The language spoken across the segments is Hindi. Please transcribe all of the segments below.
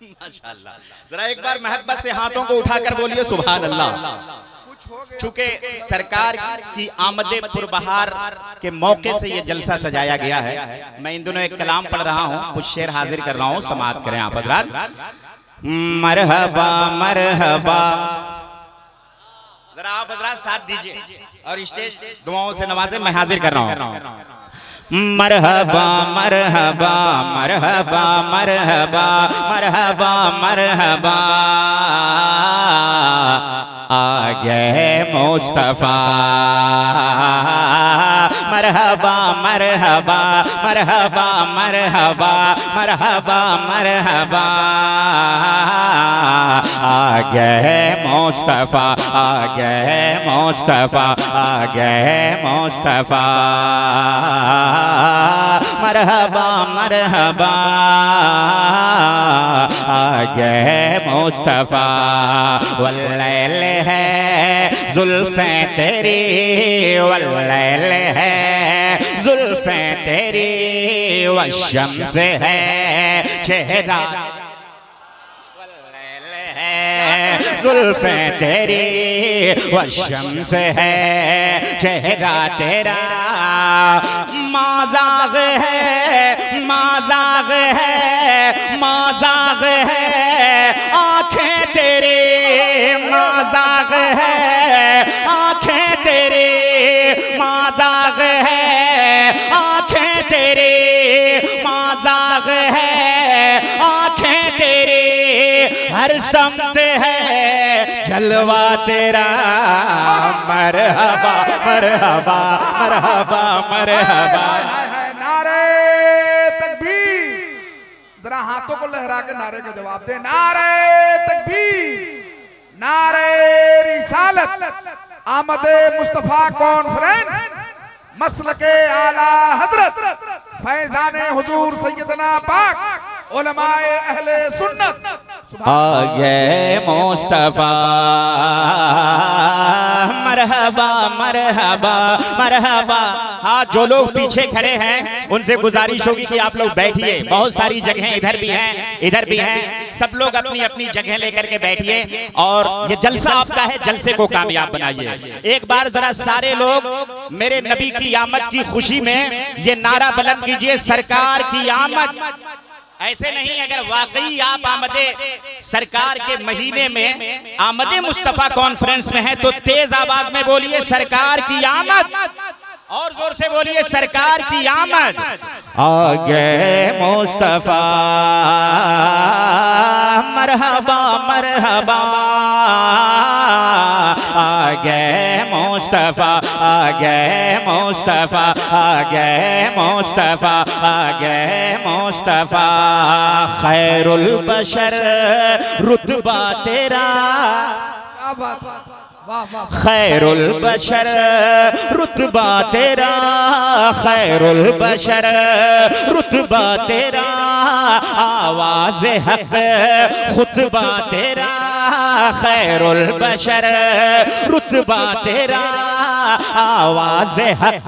माशाअल्लाह। जरा एक बार मोहब्बत से हाथों को उठाकर बोलिए सुभान अल्लाह। चूंकि सरकार की आमदे पुरबहार के मौके से ये जलसा सजाया गया है, मैं इन दिनों एक कलाम पढ़ रहा हूँ, कुछ शेर हाजिर कर रहा हूँ, समाअत करें आप हज़रात। मरहबा मरहबा, जरा आप हज़रात साथ दीजिए और स्टेज दुआओं से नवाजे, मैं हाजिर कर रहा हूँ। मरहबा मरहबा मरहबा मरहबा मरहबा मरहबा, आ गए मुस्तफा। मरहबा मरहबा मरहबा मरहबा मरहबा मरहबा, आ गए मुस्तफा, आ गए मुस्तफा, आ गए मुस्तफा। मरहबा मरहबा, आ गए मुस्तफा। वल्लैल है जुल्फें तेरी, वल्लैल है जुल्फें तेरी, वशम्स है चेहरा, वल्लैल है जुल्फें तेरी, वशम्स है चेहरा तेरा। माज़ाग है माज़ाग है माज़ाग है आँखें तेरी, माज़ाग है आँखें तेरी, माज़ाग है आँखें तेरी, माज़ाग है आँखें तेरी। हर समत है जलवा तेरा। मरहबा मरहबा मरहबा मरहबा। नारे तकबीर, जरा हाथों को लहरा के नारे का जवाब दे। नारे तकबीर, नारे रिसालत, आमदे मुस्तफा कॉन्फ्रेंस, मसलके आला हजरत, फैजाने हुजूर सैयदना पाक, उलमाए अहले सुन्नत। आ गए मुस्तफा। मरहबा मरहबा मरहबा। हाँ, जो लोग पीछे खड़े हैं उनसे गुजारिश होगी कि आप लोग बैठिए। बहुत सारी जगहें इधर भी हैं, इधर भी हैं, सब लोग अपनी अपनी जगह लेकर के बैठिए और ये जलसा आपका है, जलसे को कामयाब बनाइए। एक बार जरा सारे लोग मेरे नबी की आमद की खुशी में ये नारा बुलंद कीजिए, सरकार की आमद। ऐसे नहीं, अगर वाकई आप आमदे सरकार के महीने में आमदे मुस्तफा कॉन्फ्रेंस में है तो तेज आवाज में बोलिए सरकार की आमद, और जोर से बोलिए सरकार की आमद। आ गए मुस्तफा। मरहबा मरहबा, आ गए मुस्तफा, आ गए मुस्तफा, आ गए मुस्तफा, आ गए मुस्तफा। खैरुल बशर रुतबा तेरा, खैरुल बशर रुतबा तेरा, खैरुल बशर रुतबा तेरा। आवाज़ हक खुतबा तेरा, खैरुल बशर रुतबा तेरा। आवाज़ हक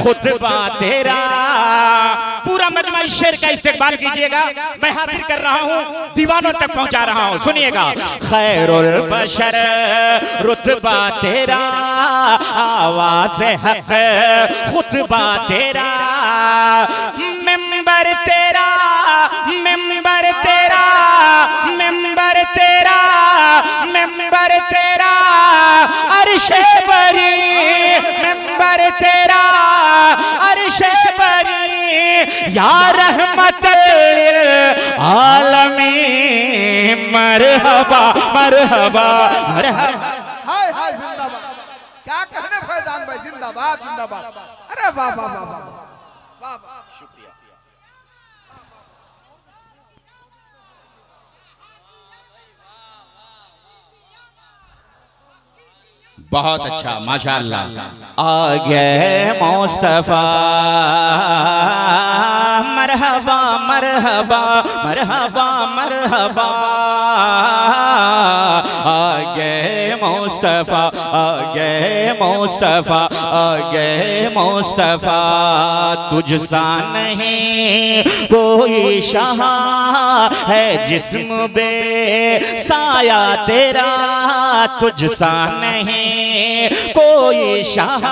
खुतबा तेरा। पूरा मजमा इस शेर का इस्तेमाल कीजिएगा, मैं हाजिर कर रहा हूँ, दीवानों तक पहुंचा रहा हूँ, सुनिएगा। खैरुल बशर रुतबा तेरा, आवाज़ हक खुतबा तेरा। मिंबर तेरा, मिंबर तेरा, मिंबर तेरा, मिंबर तेरा। अर्शे बरी, मिंबर तेरा, अर्शे बरी। या रहमतल आलमीन। मरहबा मरहबा मरहबा। हाय हाय जिंदाबाद, क्या कहने फैजान भाई, जिंदाबाद जिंदाबाद। अरे वाह वाह वाह वाह वाह वाह, शुक्रिया। बहुत अच्छा, माशाअल्लाह। आ गए मुस्तफा। मरहबा मरहबा मरहबा मरहबा आ गए मुस्तफा आ गए मुस्तफा आ गए मुस्तफा तुझसा नहीं कोई शाह है जिस्म बे साया तेरा तुझसा नहीं कोई शाह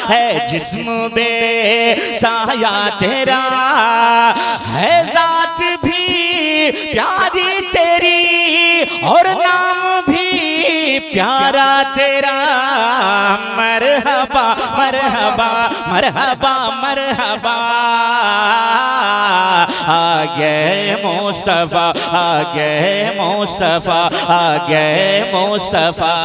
है जिस्म बे साया तेरा है जात भी प्यारी तेरी और नाम भी प्यारा तेरा मरहबा मरहबा मरहबा मरहबा आ गए मुस्तफा आ गए मुस्तफा आ गए मुस्तफा।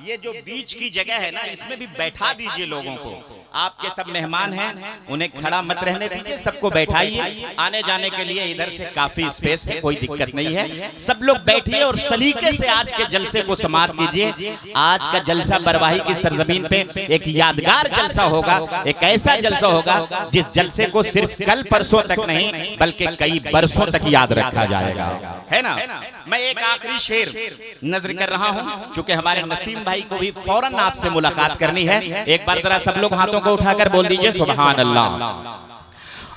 ये जो बीच की जगह है ना इसमें भी बैठा दीजिए लोगों को। आपके सब मेहमान हैं उन्हें खड़ा मत रहने दीजिए, सबको बैठाइए। आने जाने के लिए इधर से काफी स्पेस है, कोई दिक्कत नहीं है। सब लोग बैठिए और सलीके से आज के जलसे को समाप्त कीजिए। आज का जलसा बरवाही की सरजमीन पे एक यादगार जलसा होगा, एक ऐसा जलसा होगा जिस जलसे को सिर्फ कल परसों तक नहीं बल्कि कई बरसों तक याद रखा जाएगा, है ना। मैं एक आखिरी शेर नजर कर रहा हूं क्योंकि हमारे नसीम भाई को भी फौरन आपसे मुलाकात करनी है। एक बार जरा सब लोग हाथों को उठाकर बोल दीजिए सुभान अल्लाह।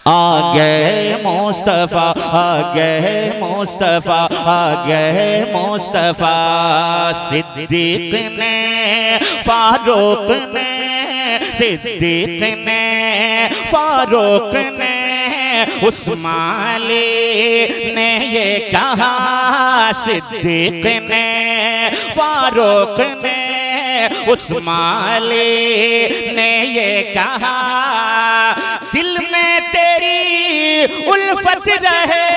आ गए मुस्तफा आ गए मुस्तफा आ गए मुस्तफा सिद्दीक ने फारूक ने सिद्दीक ने फारूक ने उस्मान ने ये कहा सिद्दीक ने फारूक ने उस्मान ने ये कहा दिल में तेरी उल्फत रहे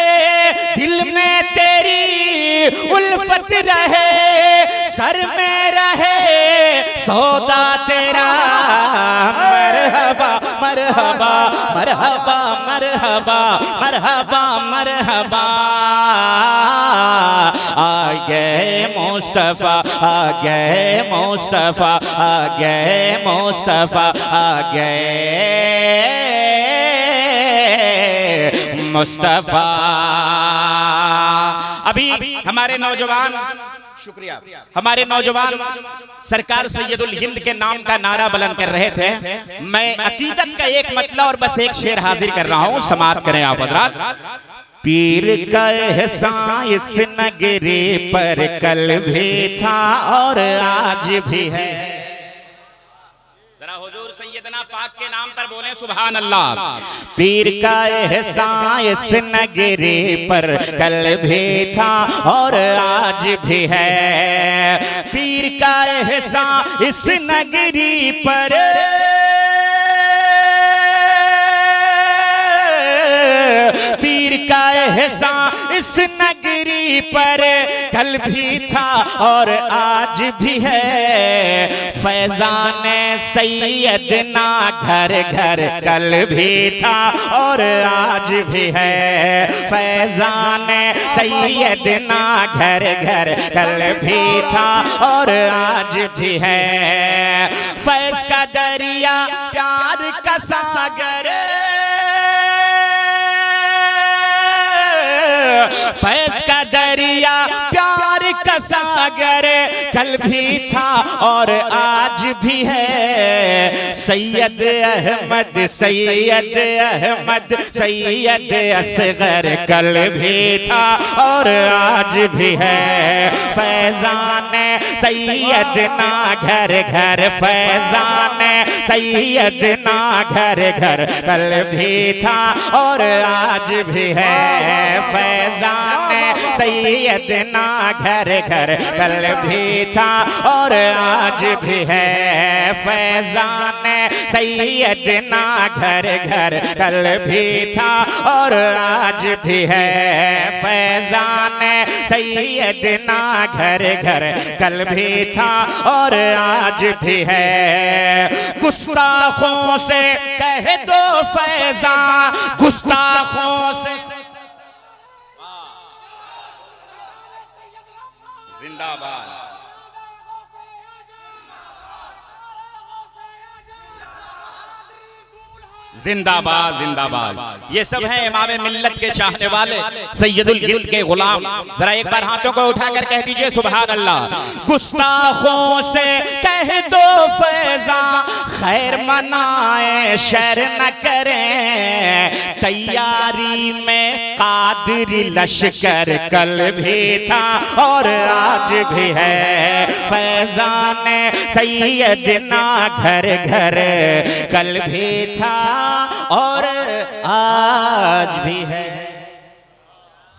दिल में तेरी उल्फत रहे सर में रहे सौदा तेरा मरहबा मरहबा मरहबा मरहबा मरहबा मरहबा आ गए मुस्तफा आ गए मुस्तफा आ गए मुस्तफा आ गए मुस्तफा। अभी हमारे नौजवान शुक्रिया हमारे नौजवान सरकार सैयदुल हिंद के नाम का नारा बुलंद कर रहे थे। मैं अकीदत का एक मतला और बस एक शेर हाजिर कर रहा हूं, समाप्त करें आप हज़रात। पीर का एहसान इस नगरी पर कल भी था और आज भी है। जरा हुजूर सैयदना पाक के नाम पर बोले सुभान अल्लाह। पीर का एहसान इस नगरी पर कल भी था और आज भी है। पीर का एहसान इस नगरी पर पीर का एहसान इस नगरी पर कल भी था और आज भी है। फैजान सैयदना घर घर कल भी था और आज भी है। फैजान सैयदना घर घर कल भी था और आज भी है। फैज का दरिया प्यार का सागर फैज का दरिया प्यार का सागर कल भी था और आज भी है। सैयद अहमद सैयद अहमद सैयद असगर कल भी था और आज भी है। फैजान सैयदना घर घर फैजान सैयदना घर घर कल भी था और आज भी है। फैजान सैयदना घर घर कल भी था और आज भी है। फैजान सैयदना घर घर कल भी था और आज भी है। फैजान सैयदना घर घर कल भी था और आज भी है। गुस्ताखों से कह दो फैजा गुस्ताखों से जिंदाबाद। जिंदाबाद जिंदाबाद। ये सब हैं इमाम मिल्लत के चाहने वाले, सैयदुल हिंद के गुलाम। जरा एक बार हाथों को उठाकर कह दीजिए सुभान अल्लाह। गुस्ताखों से कह दो फैजा खैर मनाए शर न करें, तैयारी में कादरी लश्कर कल भी था और आज भी है, फैजान सैयदना घर घर कल भी था और आज भी है।